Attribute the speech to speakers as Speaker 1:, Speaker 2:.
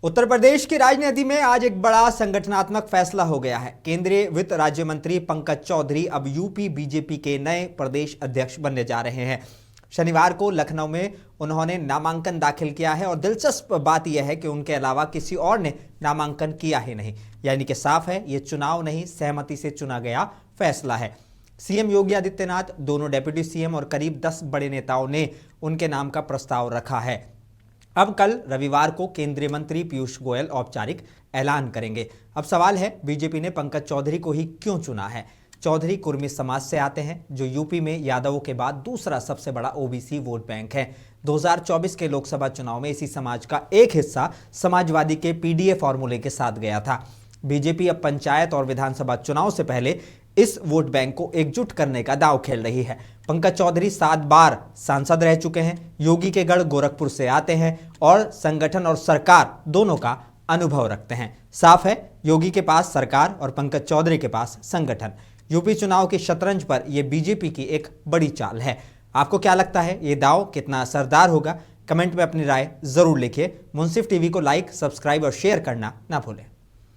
Speaker 1: उत्तर प्रदेश की राजनीति में आज एक बड़ा संगठनात्मक फैसला हो गया है। केंद्रीय वित्त राज्य मंत्री पंकज चौधरी अब यूपी बीजेपी के नए प्रदेश अध्यक्ष बनने जा रहे हैं। शनिवार को लखनऊ में उन्होंने नामांकन दाखिल किया है और दिलचस्प बात यह है कि उनके अलावा किसी और ने नामांकन किया ही नहीं, यानी कि साफ है ये चुनाव नहीं, सहमति से चुना गया फैसला है। सीएम योगी आदित्यनाथ, दोनों डेप्यूटी सीएम और करीब 10 बड़े नेताओं ने उनके नाम का प्रस्ताव रखा है। अब कल रविवार को केंद्रीय मंत्री पीयूष गोयल औपचारिक ऐलान करेंगे। अब सवाल है बीजेपी ने पंकज चौधरी को ही क्यों चुना है। चौधरी कुर्मी समाज से आते हैं, जो यूपी में यादवों के बाद दूसरा सबसे बड़ा ओबीसी वोट बैंक है। 2024 के लोकसभा चुनाव में इसी समाज का एक हिस्सा समाजवादी के पीडीए फॉर्मूले के साथ गया था। बीजेपी अब पंचायत और विधानसभा चुनाव से पहले इस वोट बैंक को एकजुट करने का दांव खेल रही है। पंकज चौधरी 7 बार सांसद रह चुके हैं, योगी के गढ़ गोरखपुर से आते हैं और संगठन और सरकार दोनों का अनुभव रखते हैं। साफ है योगी के पास सरकार और पंकज चौधरी के पास संगठन। यूपी चुनाव की शतरंज पर यह बीजेपी की एक बड़ी चाल है। आपको क्या लगता है ये दांव कितना असरदार होगा? कमेंट में अपनी राय जरूर लिखिए। मुंसिफ टीवी को लाइक, सब्सक्राइब और शेयर करना ना भूलें।